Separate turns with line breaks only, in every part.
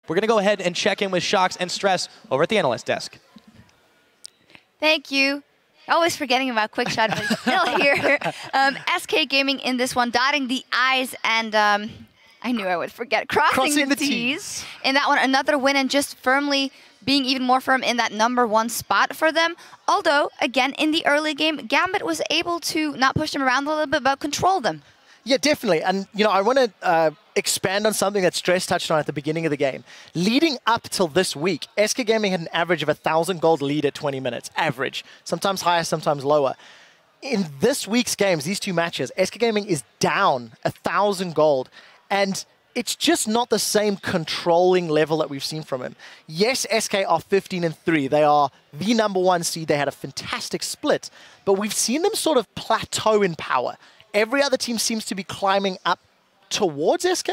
We're going to go ahead and check in with Shocks and Stress over at the analyst desk.
Thank you. Always forgetting about Quick Shot, but he's still here. SK Gaming in this one, dotting the I's and I knew I would forget, crossing the T's. In that one, another win and just firmly being even more firm in that #1 spot for them. Although, again, in the early game, Gambit was able to not push them around a little bit, but control them.
Yeah, definitely. And, you know, I want to expand on something that Stress touched on at the beginning of the game. Leading up till this week, SK Gaming had an average of 1,000 gold lead at 20 minutes. Average. Sometimes higher, sometimes lower. In this week's games, these two matches, SK Gaming is down 1,000 gold. And it's just not the same controlling level that we've seen from him. Yes, SK are 15-3. They are the #1 seed. They had a fantastic split. But we've seen them sort of plateau in power. Every other team seems to be climbing up towards SK,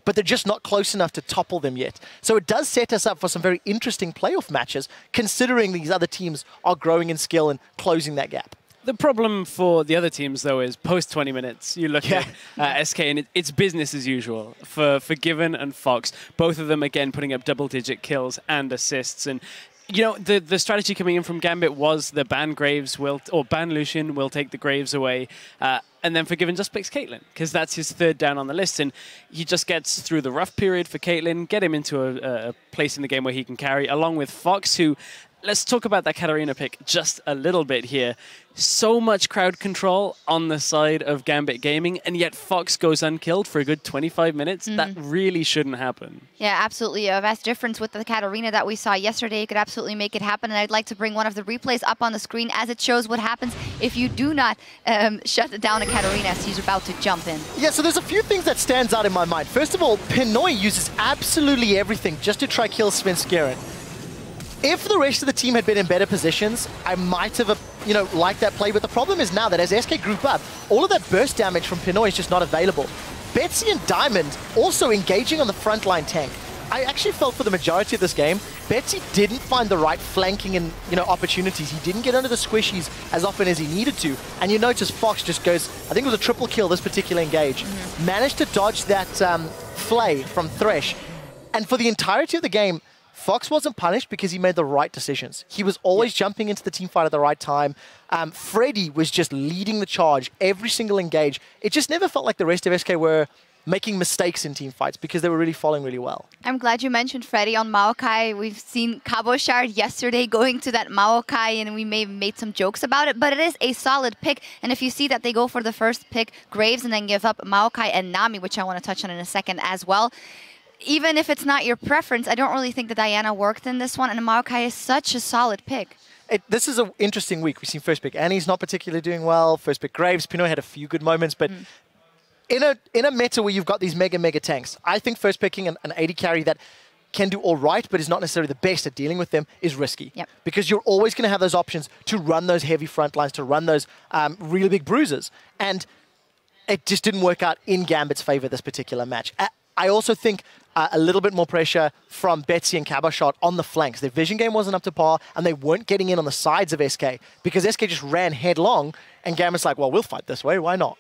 but they're just not close enough to topple them yet. So it does set us up for some very interesting playoff matches, considering these other teams are growing in skill and closing that gap.
The problem for the other teams, though, is post 20 minutes, you look at SK and it's business as usual for Given and Fox. Both of them, again, putting up double-digit kills and assists. And, you know, the strategy coming in from Gambit was the ban Graves or ban Lucian will take the Graves away. And then Forgiven just picks Caitlyn, because that's his third down on the list. And he just gets through the rough period for Caitlyn, get him into a place in the game where he can carry, along with Fox, who... Let's talk about that Katarina pick just a little bit here. So much crowd control on the side of Gambit Gaming, and yet Fox goes unkilled for a good 25 minutes. That really shouldn't happen.
Yeah, absolutely. A vast difference with the Katarina that we saw yesterday. You could absolutely make it happen, and I'd like to bring one of the replays up on the screen as it shows what happens if you do not shut down a Katarina as he's about to jump in.
Yeah, so there's a few things that stands out in my mind. First of all, Pinoy uses absolutely everything just to try kill Svenskeren. If the rest of the team had been in better positions, I might have, you know, liked that play. But the problem is now that as SK group up, all of that burst damage from Pinoy is just not available. Betsy and Diamond also engaging on the frontline tank. I actually felt for the majority of this game, Betsy didn't find the right flanking and, you know, opportunities. He didn't get under the squishies as often as he needed to. And you notice Fox just goes, I think it was a triple kill this particular engage. Managed to dodge that flay from Thresh. And for the entirety of the game, Fox wasn't punished because he made the right decisions. He was always jumping into the team fight at the right time. Freddy was just leading the charge every single engage. It just never felt like the rest of SK were making mistakes in team fights because they were really following really well.
I'm glad you mentioned Freddy on Maokai. We've seen Cabochard yesterday going to that Maokai, and we may have made some jokes about it, but it is a solid pick. And if you see that they go for the first pick, Graves, and then give up Maokai and Nami, which I want to touch on in a second as well, even if it's not your preference, I don't really think that Diana worked in this one, and Maokai is such a solid pick.
This is an interesting week. We've seen first pick Annie's not particularly doing well. First pick Graves. Pinoy had a few good moments, but in a meta where you've got these mega tanks, I think first picking an AD carry that can do all right, but is not necessarily the best at dealing with them, is risky.
Yep.
Because you're always going to have those options to run those heavy front lines, to run those really big bruisers. And it just didn't work out in Gambit's favor this particular match. I also think a little bit more pressure from Betsy and Cabochard on the flanks. Their vision game wasn't up to par, and they weren't getting in on the sides of SK because SK just ran headlong, and Gambit's like, well, we'll fight this way, why not?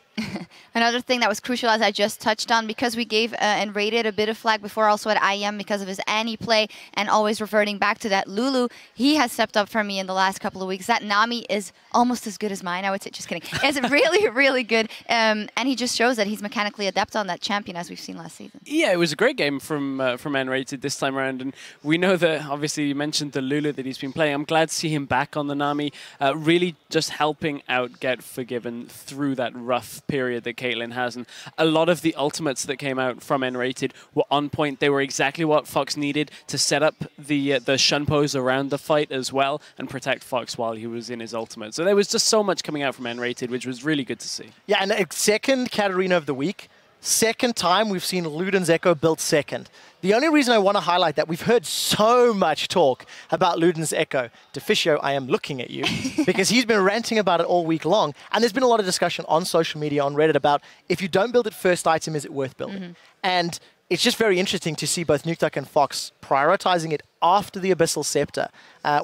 Another thing that was crucial, as I just touched on, because we gave and rated a bit of flag before also at IEM because of his Annie play and always reverting back to that Lulu, he has stepped up for me in the last couple of weeks. That Nami is almost as good as mine, I would say. Just kidding. It's really, really good. And he just shows that he's mechanically adept on that champion, as we've seen last season.
Yeah, it was a great game from N-Rated this time around. And we know that, obviously, you mentioned the Lulu that he's been playing. I'm glad to see him back on the Nami, really just helping out get Forgiven through that rough period that Caitlyn has. And a lot of the ultimates that came out from N-Rated were on point. They were exactly what Fox needed to set up the shun pose around the fight as well and protect Fox while he was in his ultimate. So there was just so much coming out from N-Rated, which was really good to see. Yeah,
and a second Katarina of the week. Second time we've seen Luden's Echo built second. The only reason I want to highlight that, we've heard so much talk about Luden's Echo. Deficio, I am looking at you, because he's been ranting about it all week long. And there's been a lot of discussion on social media, on Reddit, about if you don't build it first item, is it worth building? And it's just very interesting to see both Nukeduck and Fox prioritizing it after the Abyssal Scepter,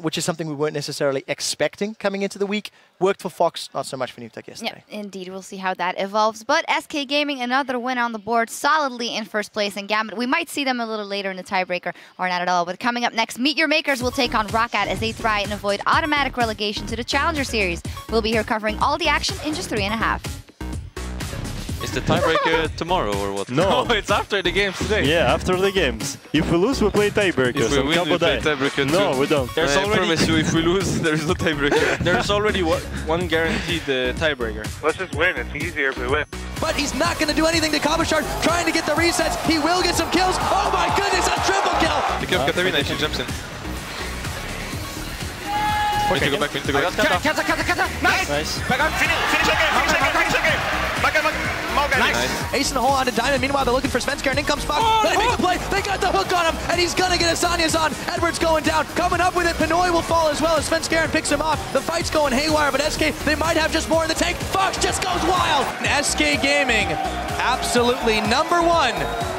which is something we weren't necessarily expecting coming into the week. Worked for Fox, not so much for Nukeduck yesterday.
Yeah, indeed. We'll see how that evolves. But SK Gaming, another win on the board, solidly in first place. And Gambit, we might see them a little later in the tiebreaker, or not at all. But coming up next, Meet Your Makers will take on Roccat as they try and avoid automatic relegation to the Challenger Series. We'll be here covering all the action in just 3.5.
Is the tiebreaker tomorrow or what?
No,
it's after the games today.
Yeah, after the games. If we lose, we play tiebreakers.
If we win, we play tiebreaker
No,
too.
we don't.
There's I promise you, if we lose, there is no tiebreaker.
There's already one guaranteed tiebreaker.
Let's just win. It's easier if we win.
But he's not going to do anything to Kabashard, trying to get the resets. He will get some kills. Oh my goodness, a triple kill!
Pick up Katarina, she jumps in. We need to go back, we need to go back.
Kata!
Nice.
Back on, finish the game. Back on,
Nice. Ace in the hole onto Diamond. Meanwhile, they're looking for Svenskar, and in comes Fox. They make the play. They got the hook on him, and he's going to get Asanya's on. Edwards going down. Coming up with it. Pinoy will fall as well as Svenskar picks him off. The fight's going haywire, but SK, they might have just more in the tank. Fox just goes wild. SK Gaming, absolutely #1